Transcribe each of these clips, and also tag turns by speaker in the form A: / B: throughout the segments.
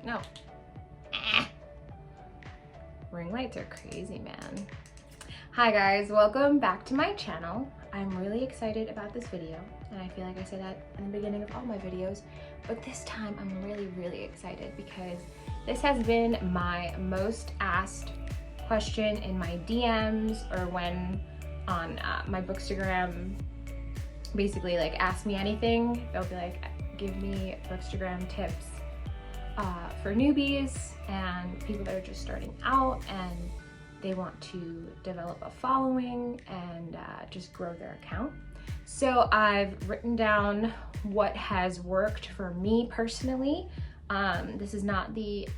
A: No. Ring lights are crazy, man. Hi guys, welcome back to my channel. I'm really excited about this video, and I feel like I say that in the beginning of all my videos, but this time I'm really excited because this has been my most asked question in my DMs or when on my Bookstagram, basically like ask me anything. They'll be like, give me Bookstagram tips for newbies and people that are just starting out and they want to develop a following and just grow their account. So I've written down what has worked for me personally. This is not the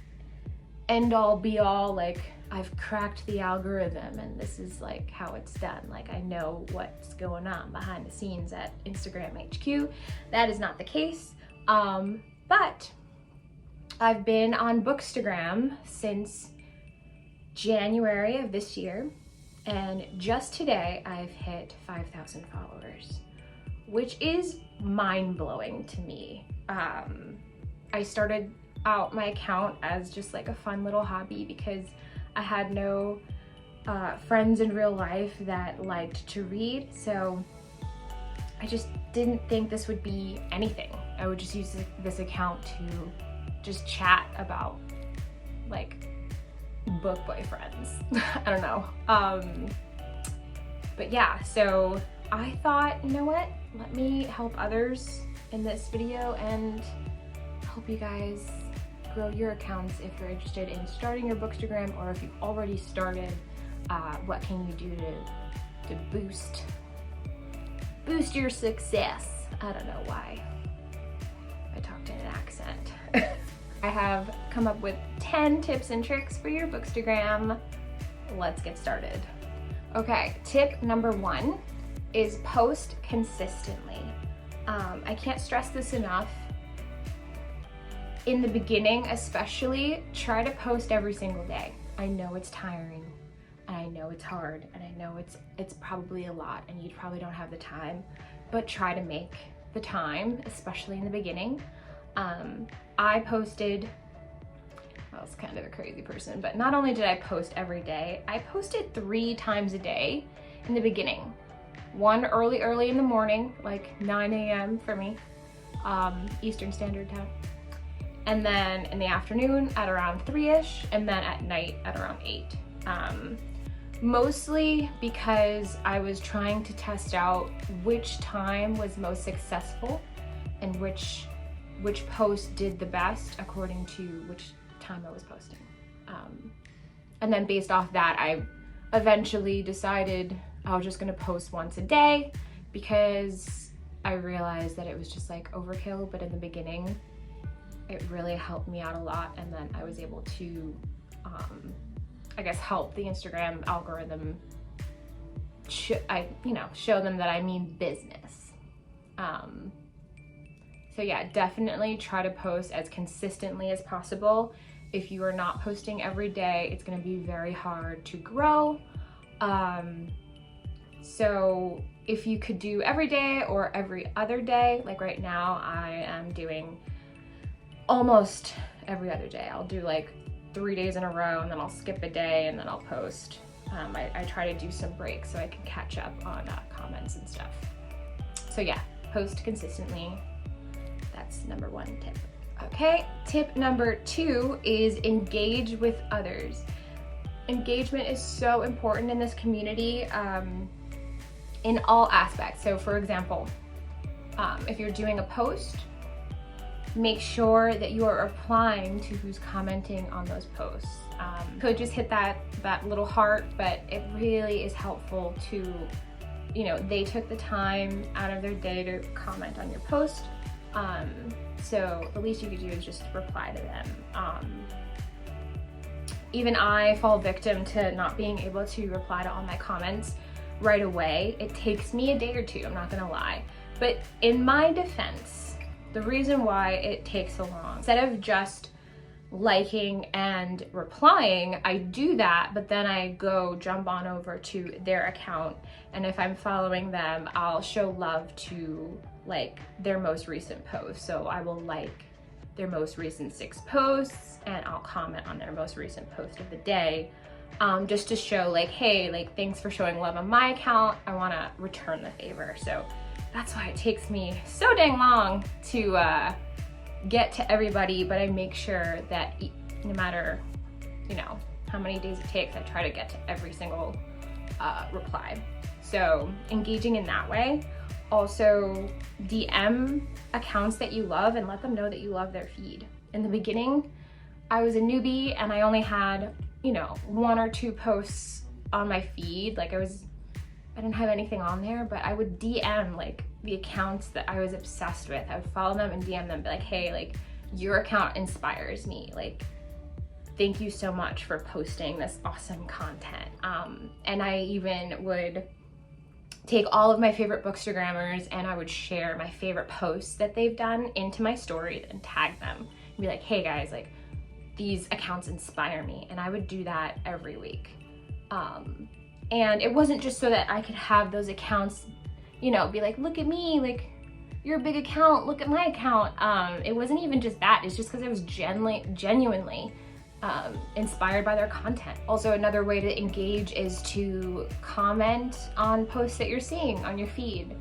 A: end all be all, like I've cracked the algorithm and this is like how it's done. Like I know what's going on behind the scenes at Instagram HQ. That is not the case. But I've been on Bookstagram since January of this year, and just today I've hit 5,000 followers, which is mind-blowing to me. I started out my account as just like a fun little hobby because I had no friends in real life that liked to read, so I just didn't think this would be anything. I would just use this account to just chat about like book boyfriends. I don't know. But yeah, so I thought, you know what? Let me help others in this video and help you guys grow your accounts if you're interested in starting your Bookstagram, or if you've already started, what can you do to boost your success? I don't know why I talked in an accent. I have come up with 10 tips and tricks for your Bookstagram. Let's get started. Okay, tip number 1 is post consistently. I can't stress this enough. In the beginning especially, try to post every single day. I know it's tiring, and I know it's hard, and I know it's probably a lot, and you probably don't have the time, but try to make the time, especially in the beginning. I posted, I was kind of a crazy person, but not only did I post every day, I posted 3 times a day in the beginning. One early in the morning, like 9 a.m. for me, Eastern Standard Time. And then in the afternoon at around 3-ish, and then at night at around 8. Mostly because I was trying to test out which time was most successful and which post did the best according to which time I was posting. And then based off that, I eventually decided I was just gonna post once a day because I realized that it was just like overkill, but in the beginning, it really helped me out a lot, and then I was able to, I guess, help the Instagram algorithm, show them that I mean business. So yeah, definitely try to post as consistently as possible. If you are not posting every day, it's gonna be very hard to grow. So if you could do every day or every other day, like right now I am doing almost every other day. I'll do like 3 days in a row, and then I'll skip a day, and then I'll post. I try to do some breaks so I can catch up on comments and stuff. So yeah, post consistently. That's number 1 tip. Okay, tip number 2 is engage with others. Engagement is so important in this community, in all aspects. So for example, if you're doing a post, make sure that you are replying to who's commenting on those posts. Could just hit that little heart, but it really is helpful to, they took the time out of their day to comment on your post. So the least you could do is just reply to them. Even I fall victim to not being able to reply to all my comments right away. It takes me a day or 2, I'm not gonna lie. But in my defense, the reason why it takes so long, instead of just liking and replying, I do that, but then I go jump on over to their account, and if I'm following them, I'll show love to like their most recent post. So I will like their most recent 6 posts, and I'll comment on their most recent post of the day, just to show like, hey, like, thanks for showing love on my account. I want to return the favor. So that's why it takes me so dang long to get to everybody, but I make sure that no matter, you know, how many days it takes, I try to get to every single reply. So engaging in that way. Also, DM accounts that you love and let them know that you love their feed. In the beginning, I was a newbie and I only had, you know, 1 or 2 posts on my feed. Like I didn't have anything on there, but I would DM like the accounts that I was obsessed with. I would follow them and DM them, be like, hey, like, your account inspires me. Like, thank you so much for posting this awesome content. And I even would take all of my favorite bookstagrammers and I would share my favorite posts that they've done into my stories and tag them and be like, hey guys, like, these accounts inspire me. And I would do that every week. And it wasn't just so that I could have those accounts, you know, be like, look at me, like, you're a big account, look at my account. It wasn't even just that, it's just because I was genuinely inspired by their content. Also, another way to engage is to comment on posts that you're seeing on your feed.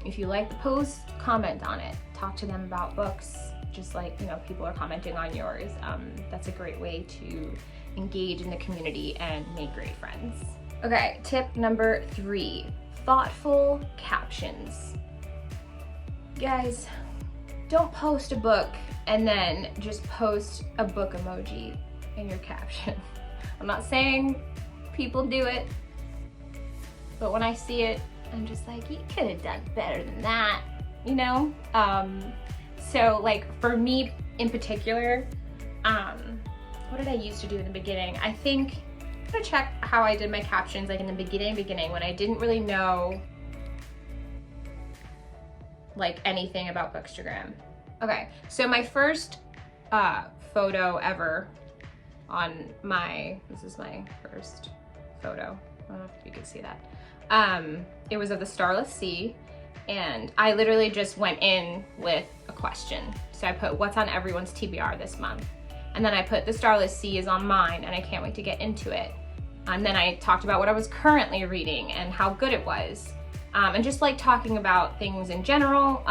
A: If you like the post, comment on it. Talk to them about books, just like, you know, people are commenting on yours. That's a great way to engage in the community and make great friends. Okay, tip number 3, thoughtful captions. Guys, don't post a book and then just post a book emoji in your caption. I'm not saying people do it, but when I see it, I'm just like, you could have done better than that, you know? So like for me in particular, what did I used to do in the beginning? I think, I'm gonna check how I did my captions like in the beginning when I didn't really know like anything about Bookstagram. Okay, so my first photo ever on this is my first photo. I don't know if you can see that. It was of the Starless Sea, and I literally just went in with a question. So I put, what's on everyone's TBR this month? And then I put, the Starless Sea is on mine and I can't wait to get into it. And then I talked about what I was currently reading and how good it was. And just like talking about things in general.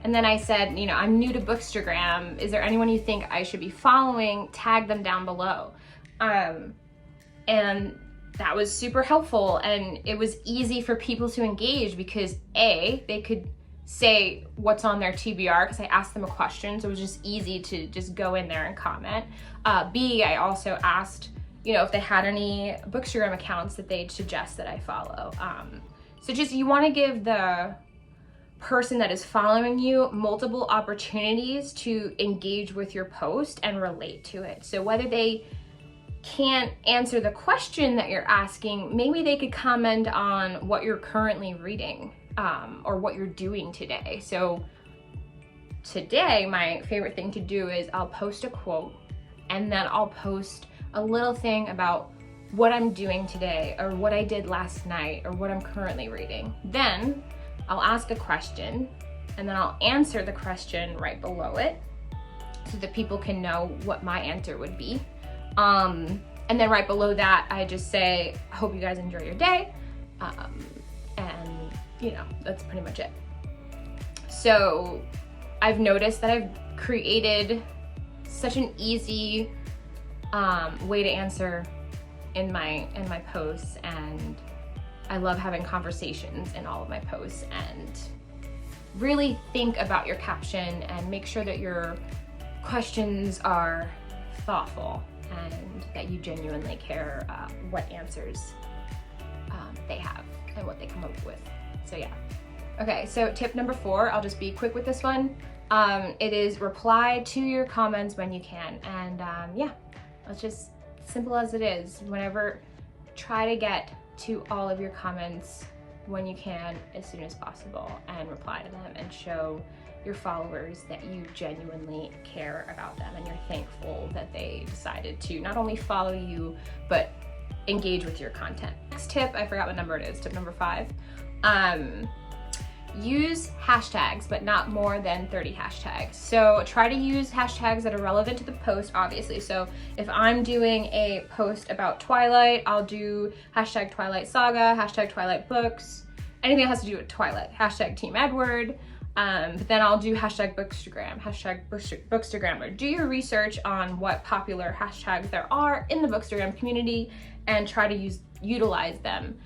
A: And then I said, you know, I'm new to Bookstagram. Is there anyone you think I should be following? Tag them down below. And that was super helpful. And it was easy for people to engage because A, they could say what's on their TBR because I asked them a question. So it was just easy to just go in there and comment. B, I also asked, you know, if they had any Bookstagram accounts that they'd suggest that I follow. So just, you want to give the person that is following you multiple opportunities to engage with your post and relate to it. So whether they can't answer the question that you're asking, maybe they could comment on what you're currently reading, or what you're doing today. So today, my favorite thing to do is I'll post a quote and then I'll post a little thing about what I'm doing today or what I did last night or what I'm currently reading. Then I'll ask a question and then I'll answer the question right below it so that people can know what my answer would be. And then right below that, I just say, I hope you guys enjoy your day. And you know, that's pretty much it. So I've noticed that I've created such an easy way to answer in my posts, and I love having conversations in all of my posts. And really think about your caption and make sure that your questions are thoughtful and that you genuinely care what answers they have and what they come up with. So yeah. Okay, so tip number 4, I'll just be quick with this one. It is reply to your comments when you can. And yeah, it's just simple as it is. Whenever, try to get to all of your comments when you can, as soon as possible, and reply to them and show your followers that you genuinely care about them and you're thankful that they decided to not only follow you, but engage with your content. Next tip, I forgot what number it is, tip number 5. use hashtags, but not more than 30 hashtags. So try to use hashtags that are relevant to the post, obviously. So if I'm doing a post about Twilight, I'll do hashtag Twilight Saga, hashtag Twilight Books, anything that has to do with Twilight, hashtag Team Edward. But then I'll do hashtag Bookstagram, hashtag Bookstagrammer. Do your research on what popular hashtags there are in the Bookstagram community and try to utilize them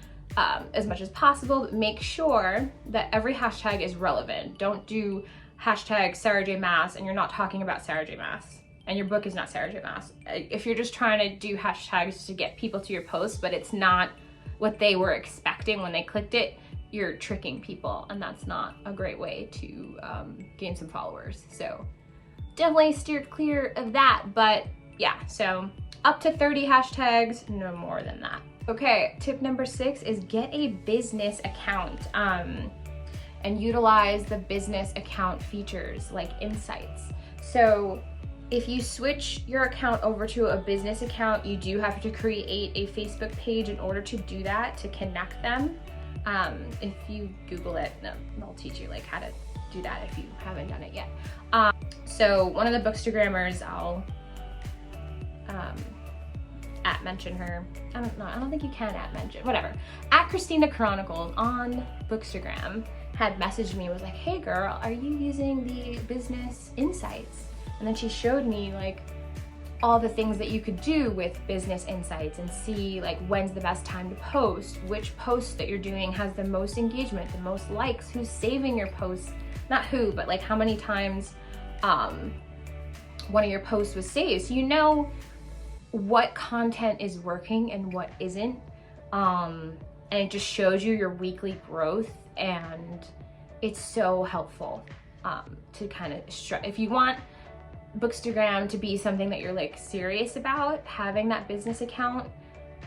A: as much as possible. But make sure that every hashtag is relevant. Don't do hashtag Sarah J Maas and you're not talking about Sarah J Maas and your book is not Sarah J Maas. If you're just trying to do hashtags to get people to your post, but it's not what they were expecting when they clicked it, you're tricking people, and that's not a great way to gain some followers. So definitely steer clear of that. But yeah, so up to 30 hashtags, no more than that. Okay, tip number 6 is get a business account and utilize the business account features like insights. So if you switch your account over to a business account, you do have to create a Facebook page in order to do that, to connect them. If you Google it, they'll teach you like how to do that if you haven't done it yet. So one of the Bookstagrammers, I'll mention her. I don't think you can mention, whatever. At Christina Chronicles on Bookstagram had messaged me, was like, hey girl, are you using the business insights? And then she showed me like all the things that you could do with business insights and see like when's the best time to post, which post that you're doing has the most engagement, the most likes, who's saving your posts, not who, but like how many times one of your posts was saved. So you know what content is working and what isn't. And it just shows you your weekly growth, and it's so helpful to kind of, if you want Bookstagram to be something that you're like serious about, having that business account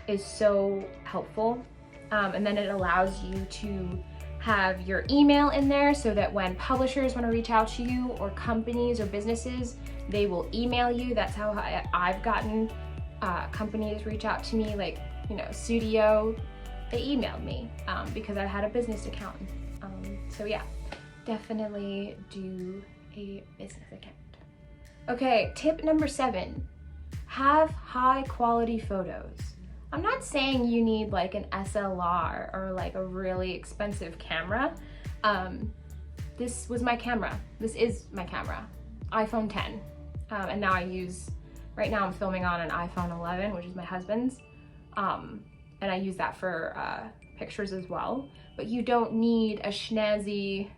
A: is so helpful. And then it allows you to have your email in there so that when publishers want to reach out to you, or companies or businesses, they will email you. That's how I've gotten companies reach out to me, like, you know, Sudio, they emailed me because I had a business account. So yeah, definitely do a business account. Okay, tip number 7, have high quality photos. I'm not saying you need like an SLR or like a really expensive camera. This was my camera. This is my camera, iPhone 10. And now right now I'm filming on an iPhone 11, which is my husband's. And I use that for pictures as well. But you don't need a snazzy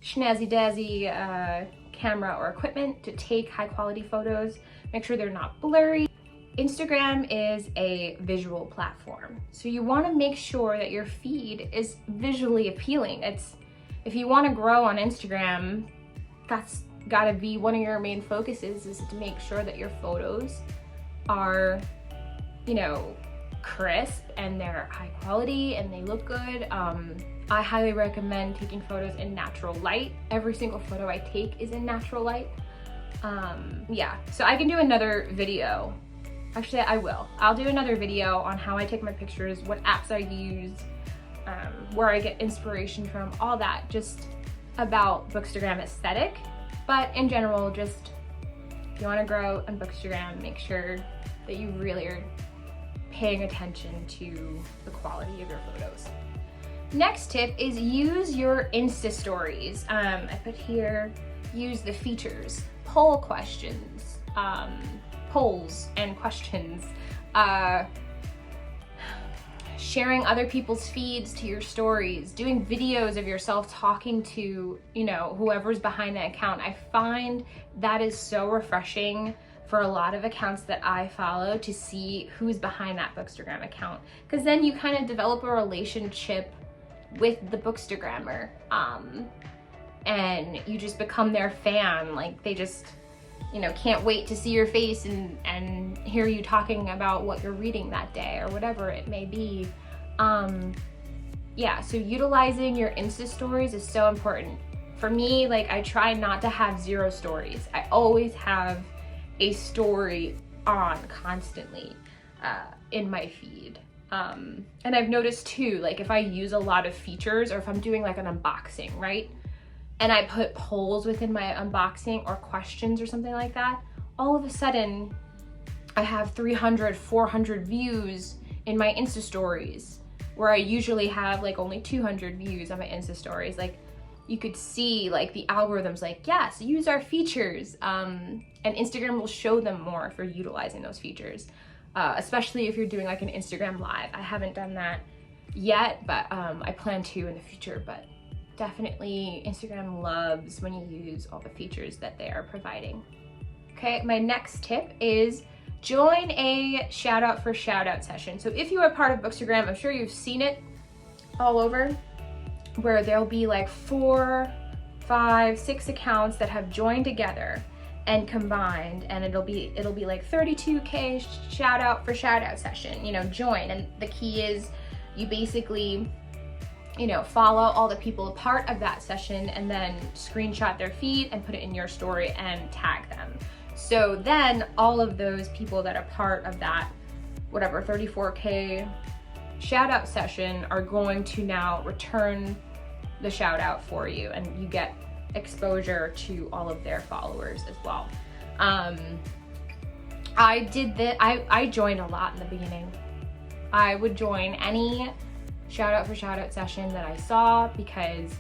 A: dazzy camera or equipment to take high quality photos. Make sure they're not blurry. Instagram is a visual platform, so you want to make sure that your feed is visually appealing. If you want to grow on Instagram, that's got to be one of your main focuses, is to make sure that your photos are, you know, crisp and they're high quality and they look good. I highly recommend taking photos in natural light. Every single photo I take is in natural light. Yeah, so I can do another video. Actually, I'll do another video on how I take my pictures, what apps I use, where I get inspiration from, all that, just about Bookstagram aesthetic. But in general, just if you want to grow on Bookstagram, make sure that you really are paying attention to the quality of your photos. Next tip is use your Insta stories. I put here, use the features, poll questions, polls and questions, sharing other people's feeds to your stories, doing videos of yourself talking to, you know, whoever's behind the account. I find that is so refreshing for a lot of accounts that I follow, to see who's behind that Bookstagram account, because then you kind of develop a relationship with the Bookstagrammer, and you just become their fan. Like, they just, you know, can't wait to see your face and hear you talking about what you're reading that day or whatever it may be. Yeah, so utilizing your Insta stories is so important. For me, like, I try not to have 0 stories. I always have a story on constantly in my feed. And I've noticed too, like if I use a lot of features or if I'm doing like an unboxing, right? And I put polls within my unboxing or questions or something like that, all of a sudden I have 300, 400 views in my Insta stories, where I usually have like only 200 views on my Insta stories. Like you could see like the algorithms like, yes, use our features. And Instagram will show them more if you're utilizing those features. Especially if you're doing like an Instagram live. I haven't done that yet, but I plan to in the future. But definitely Instagram loves when you use all the features that they are providing. Okay, my next tip is join a shout out for shout out session. So if you are part of Bookstagram, I'm sure you've seen it all over, where there'll be like 4, 5, 6 accounts that have joined together and combined, and it'll be like 32K shout out for shout out session, you know, join. And the key is you basically, you know, follow all the people a part of that session and then screenshot their feed and put it in your story and tag them. So then all of those people that are part of that, whatever, 34K shout out session are going to now return the shout out for you, and you get exposure to all of their followers as well. I did that. I joined a lot in the beginning. I would join any shout out for shout out session that I saw, because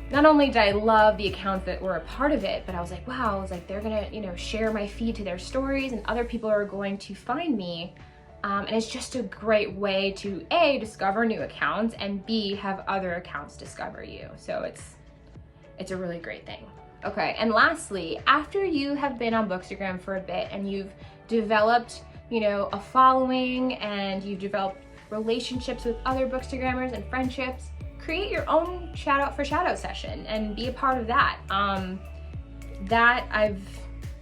A: not only did I love the accounts that were a part of it, but I was like, wow, I was like, they're gonna, you know, share my feed to their stories and other people are going to find me. And it's just a great way to A, discover new accounts, and B, have other accounts discover you. So it's a really great thing. Okay, and lastly, after you have been on Bookstagram for a bit and you've developed, you know, a following and you've developed relationships with other Bookstagrammers and friendships, create your own shout out for shout out session and be a part of that. That I've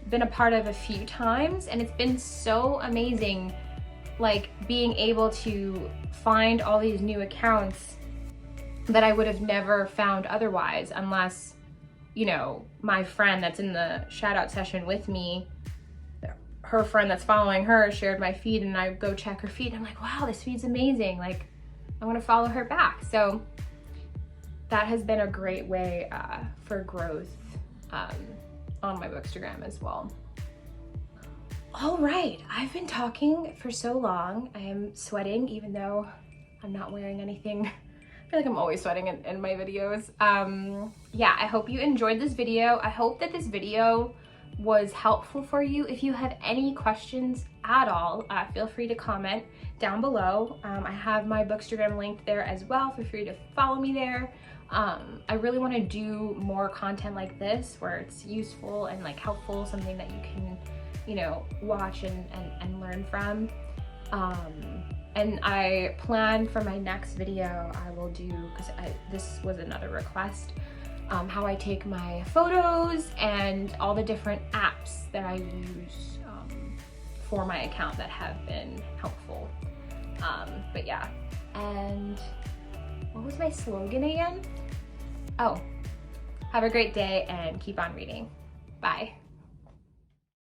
A: been a part of a few times, and it's been so amazing, like being able to find all these new accounts that I would have never found otherwise, unless, you know, my friend that's in the shout out session with me, her friend that's following her shared my feed, and I go check her feed and I'm like, wow, this feed's amazing. Like, I want to follow her back. So that has been a great way for growth on my Bookstagram as well. All right, I've been talking for so long. I am sweating even though I'm not wearing anything. I feel like I'm always sweating in my videos. Yeah, I hope you enjoyed this video. I hope that this video was helpful for you. If you have any questions at all, feel free to comment down below. I have my Bookstagram linked there as well. Feel free to follow me there. I really want to do more content like this where it's useful and like helpful, something that you can, you know, watch and learn from. And I plan for my next video, I will do, because this was another request, how I take my photos and all the different apps that I use for my account that have been helpful. But yeah, and what was my slogan again? Oh, have a great day and keep on reading. Bye.